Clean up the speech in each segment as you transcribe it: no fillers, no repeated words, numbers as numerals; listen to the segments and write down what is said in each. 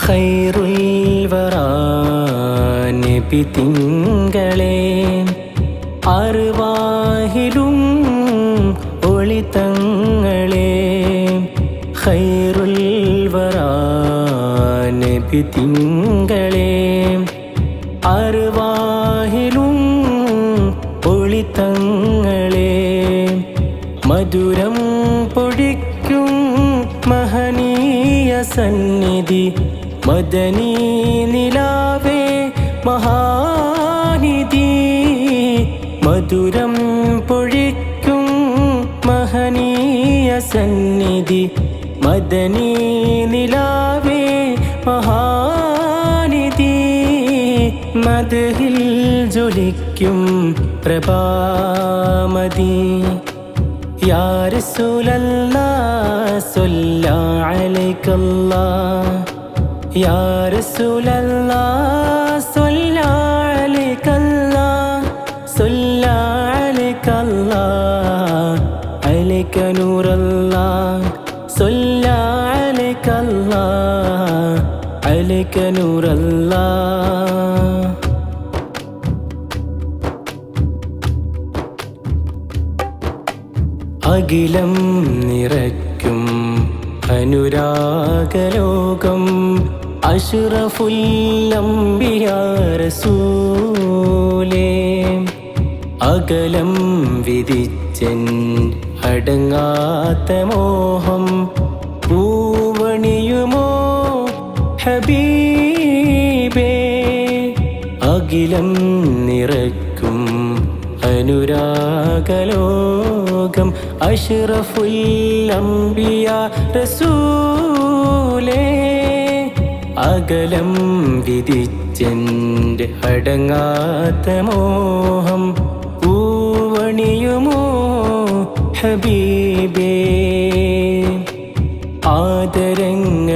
ഖൈറുൽ വറാ നബി തിങ്കളേ അർവാഹിലും ഒളിതങ്ങളേ ഖൈറുൽ വറാ നബി തിങ്കളേ അർവാഹിലും ഒളിതങ്ങളേ മധുരം പൊഴിക്കും മഹനീയ സന്നിധി മദനീ നിലാവേ മഹാനിധി മധുരം പൊഴിക്കും മഹനീയ സന്നിധി മദനീ നിലാവേ മഹാനിധി മദ്ഹിൽ ജ്വലിക്കും പ്രഭാമതി യാ റസൂലല്ലാഹ് സ്വല്ലല്ലാ അലൈക്കല്ലാഹ് യാ റസൂലല്ലാഹ് സ്വല്ലല്ലാ അലൈക്കല്ലാഹ് സ്വല്ലല്ലാ അലൈക്കല്ലാഹ് അലൈക നൂറല്ലാഹ് സ്വല്ലല്ലാ അലൈക്കല്ലാഹ് അലൈക നൂറല്ലാഹ് അഖിലം നിറയ്ക്കും അനുരാഗലോകം അഷ്റഫുൽ അംബിയാ റസൂലേ അകലം വിധിച്ചൻ അടങ്ങാത്ത മോഹം പൂവണിയുമോ ഹബീബേ അഖിലം നിറയ്ക്കും അനുരാഗലോകം അഷ്റഫുൽ അംബിയാ റസൂലേ അകലം വിധിച്ചെൻ്റെ അടങ്ങാത്ത മോഹം പൂവണിയുമോ ഹബീബേ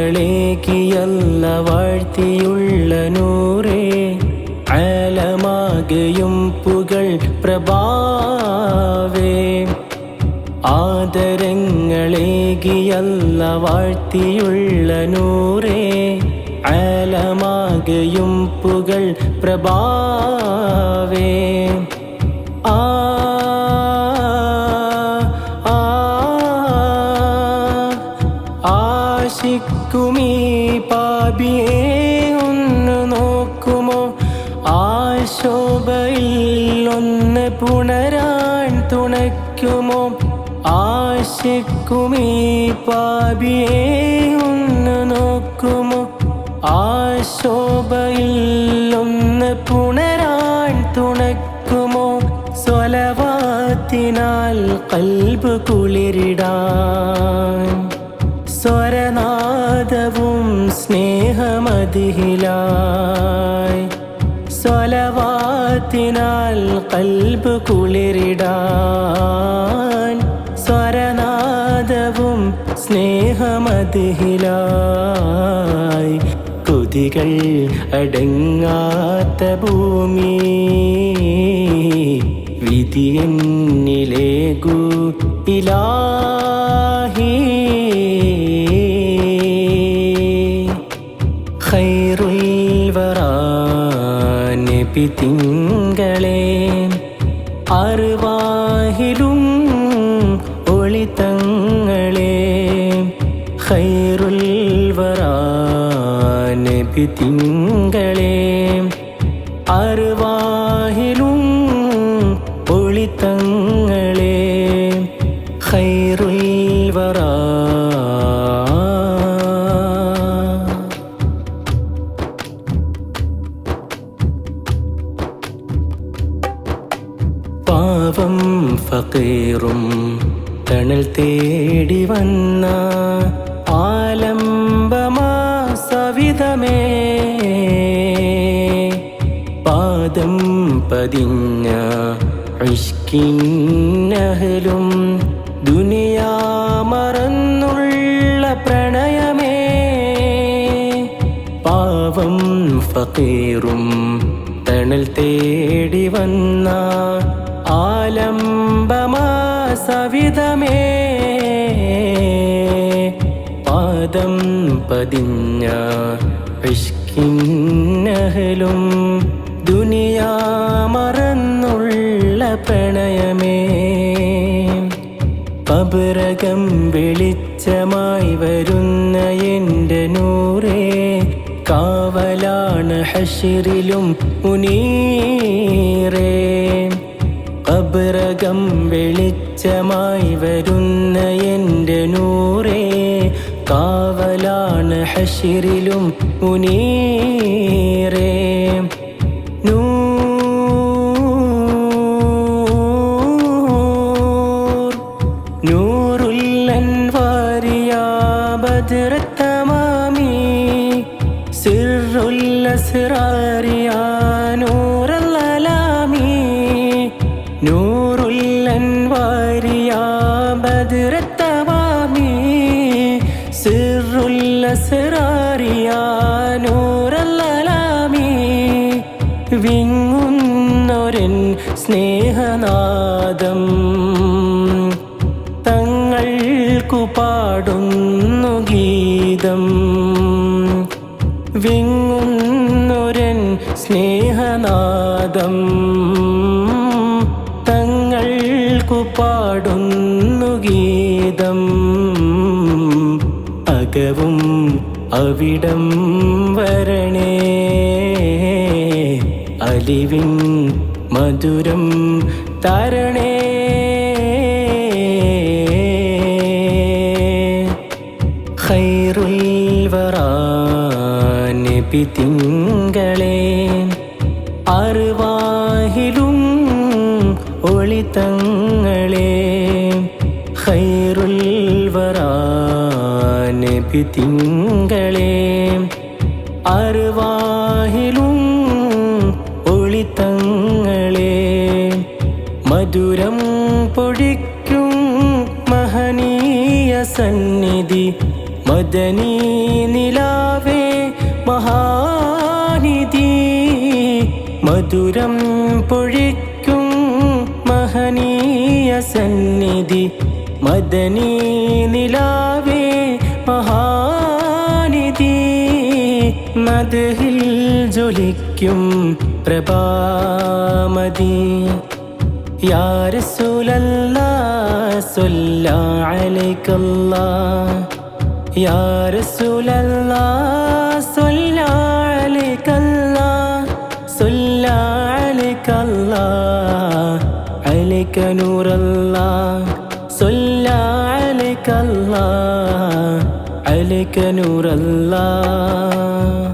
ആദരങ്ങളേകിയല്ല വാഴ്ത്തിയുള്ള നൂറേ ആലമാകയും പുകൾ പ്രഭാവേ ആദരങ്ങളേകിയല്ല വാഴ്ത്തിയുള്ള നൂറേ ആലമാകയും പുകൾ പ്രഭാവേ ആശിക്കുമീ പാപിയെ ഒന്ന് നോക്കുമോ ആശോഭയിൽ ഒന്ന് പുണരാൻ തുണയ്ക്കുമോ ആശിക്കുമീ പാപിയെ ഒന്ന് നോക്കുമോ ആശോഭയിൽ ഒന്ന് പുണരാൻ തുണയ്ക്കുമോ സ്വലവാത്തിനാൽ ഖൽബ് കുളിരിടാൻ സ്വരനാദവും സ്നേഹമതിഹിലായി സ്വലവാത്തിനാൽ ഖൽബ് കുളിരിടാൻ സ്വരനാദവും സ്നേഹമതിഹിലായി കൊതികൾ അടങ്ങാത്ത ഭൂമി വിധിയെന്നിലേകു ഇലാഹി ഖൈറുൽ വറാ നബി തിങ്കളേ അർവാഹിലും ഒളിതങ്ങളേ ഖൈറുൽ വറാ നബി തിങ്കളേ അർവാഹിലും ഒളിതങ്ങളേ ഖൈറുൽ വറാ പാവം ഫഖീറും തണൽ തേടി വന്ന ആലംബമാ സവിധമേ പാദം പതിഞ്ഞ ഇഷ്കിന്നഹലും ദുനിയാ മറന്നുള്ള പ്രണയമേ പാവം ഫഖീറും തണൽ തേടി വന്ന ആലംബമാ സവിധമേ പാദം പതിഞ്ഞ ഇഷ്കിന്നഹലും ദുനിയാ മറന്നുള്ള പ്രണയമേ കബറകം വെളിച്ചമായി വരുന്ന എൻ്റെ നൂറേ കാവലാണ് ഹശ്റിലും മുനീറേ കബറകം വെളിച്ചമായി വരുന്ന എൻ്റെ നൂറേ കാവലാണ് ഹശ്റിലും മുനീറേ നൂറുൽ അൻവാരിയ ബദ്റത്തമാമി സിർറുൽ അസ്റാരിയ നൂറുൽ അലാമി നൂറുൽ അൻവാരിയ ബദ്റത്തമാമി സിർറുൽ അസ്റാരിയ നൂറുൽ അലാമി വിങ്ങുന്നൊരൻ സ്നേഹനാദം തങ്ങൾക്കു പാടുന്നു ഗീതം വിങ്ങുന്നൊരൻ സ്നേഹനാദം തങ്ങൾക്കു പാടുന്നു ഗീതം അകവും അവിടം വരണേ അലിവിൻ മധുരം തരണേ ഖൈറുൽ വറാ നബി തിങ്കളേ അർവാഹിലും ഒളിതങ്ങളേ ഖൈറുൽ വറാ നബി തിങ്കളേ അർവാഹിലും ഒളിതങ്ങളേ മധുരം പൊഴിക്കും മഹനീയ സന്നിധി മദനീ നിലാവേ മഹാനിധി മധുരം പൊഴിക്കും മഹനീയ സന്നിധി മദനീ നിലാവേ മഹാനിധി മദ്ഹിൽ ജ്വലിക്കും പ്രഭാമതി യാ റസൂലല്ലാഹ് സ്വല്ലാ അലൈക്കല്ലാഹ് യാ റസൂലല്ലാഹ് സ്വല്ലാ അലൈക്കല്ലാഹ് സ്വല്ലാ അലൈക്കല്ലാഹ് അലൈക നൂറല്ലാഹ് സ്വല്ലാ അലൈക്കല്ലാഹ് അലൈക നൂറല്ലാഹ്